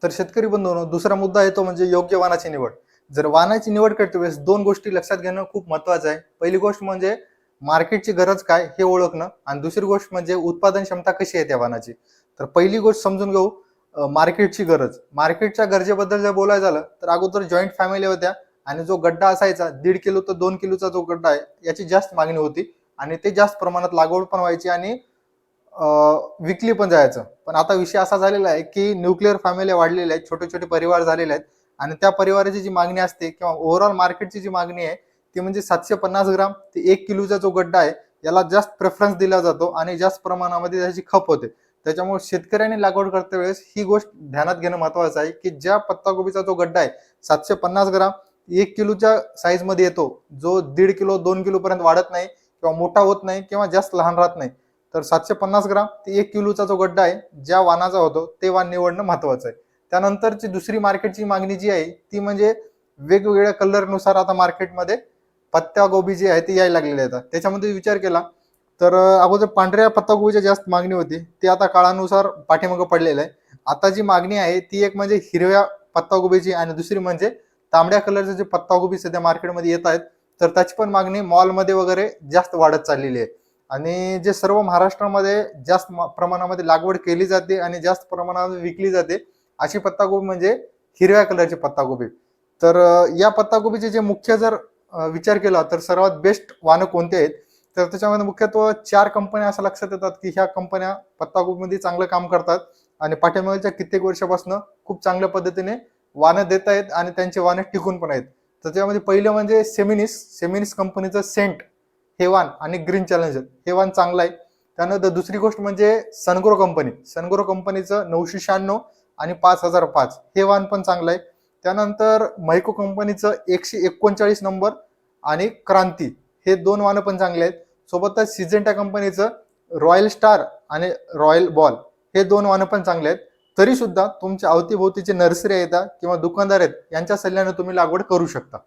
तर शेतकरी बंधूंनो, दुसरा मुद्दा आहे तो म्हणजे योग्य वाणाची निवड. जर वाणाची निवड करते वेळेस दोन गोष्टी लक्षात घेणं खूप महत्त्वाचं आहे. पहिली गोष्ट म्हणजे मार्केटची गरज काय हे ओळखणं आणि दुसरी गोष्ट म्हणजे उत्पादन क्षमता कशी आहे त्या वाणाची. तर पहिली गोष्ट समजून घेऊ, मार्केटची गरज. मार्केटच्या गरजेबद्दल जर बोलायचं झालं तर अगोदर जॉईंट फॅमिली होत्या आणि जो गड्डा असायचा 1.5 किलो तर 2 किलोचा जो गड्डा आहे याची जास्त मागणी होती आणि ते जास्त प्रमाणात लागवड पण व्हायची आणि विकली पण जायचं. पण आता विषय असा झालेला आहे की न्यूक्लिअर फॅमिली वाढलेल्या आहेत, छोटे छोटे परिवार झालेले आहेत आणि त्या परिवाराची जी मागणी असते किंवा ओव्हरऑल मार्केटची जी मागणी आहे ती म्हणजे 750 ग्राम ते 1 किलोचा जो गड्डा आहे याला जास्त प्रेफरन्स दिला जातो आणि जास्त प्रमाणामध्ये त्याची खप होते. त्याच्यामुळे शेतकऱ्यांनी लागवड करते वेळेस ही गोष्ट ध्यानात घेणं महत्वाचं आहे की ज्या पत्ताकोबीचा जो गड्डा आहे 750 ग्राम 1 किलोच्या साईज मध्ये येतो, जो 1.5 किलो 2 किलो पर्यंत वाढत नाही किंवा मोठा होत नाही किंवा जास्त लहान राहत नाही, तर 750 ग्राम ते 1 किलोचा जो गड्डा आहे ज्या वाणाचा होतो ते वाण निवडणं महत्वाचं आहे. त्यानंतरची दुसरी मार्केटची मागणी जी आहे ती म्हणजे वेगवेगळ्या कलरनुसार आता मार्केटमध्ये पत्ताकोबी जी आहे ती यायला लागलेली आहे. त्याच्यामध्ये विचार केला तर अगोदर पांढऱ्या पत्ताकोबीची जास्त मागणी होती, ती आता काळानुसार पाठीमागं पडलेलं आहे. आता जी मागणी आहे ती एक म्हणजे हिरव्या पत्ताकोबीची आणि दुसरी म्हणजे तांबड्या कलरचे जे पत्ताकोबी सध्या मार्केटमध्ये येत आहेत तर त्याची पण मागणी मॉलमध्ये वगैरे जास्त वाढत चाललेली आहे. आणि जे सर्व महाराष्ट्रामध्ये जास्त प्रमाणामध्ये लागवड केली जाते आणि जास्त प्रमाणामध्ये विकली जाते अशी पत्ताकोबी म्हणजे हिरव्या कलरची पत्ताकोबी. तर या पत्ताकोबीचे जे मुख्य जर विचार केला तर सर्वात बेस्ट वाहनं कोणते आहेत, तर त्याच्यामध्ये मुख्यत्वे 4 कंपन्या असं लक्षात येतात की ह्या कंपन्या पत्ताकोबीमध्ये चांगलं काम करतात आणि पाठीमागच्या कित्येक वर्षापासून खूप चांगल्या पद्धतीने वाहनं देत आहेत आणि त्यांचे वाहनं टिकून पण आहेत. तर त्यामध्ये पहिलं म्हणजे सेमिनिस कंपनीचं सेंट हे वाण आणि ग्रीन चॅलेंजर हे वाण चांगलं आहे. त्यानंतर दुसरी गोष्ट म्हणजे सनग्रो कंपनीचं 996 आणि 5005 हे वाण पण चांगलं आहे. त्यानंतर मैको कंपनीचं 139 नंबर आणि क्रांती हे 2 वाणं पण चांगले आहेत. सोबतच सिजेंटा कंपनीचं रॉयल स्टार आणि रॉयल बॉल हे 2 वाणं पण चांगले आहेत. तरी सुद्धा तुमच्या अवतीभोवतीचे नर्सरी आहेत किंवा दुकानदार आहेत यांच्या सल्ल्याने तुम्ही लागवड करू शकता.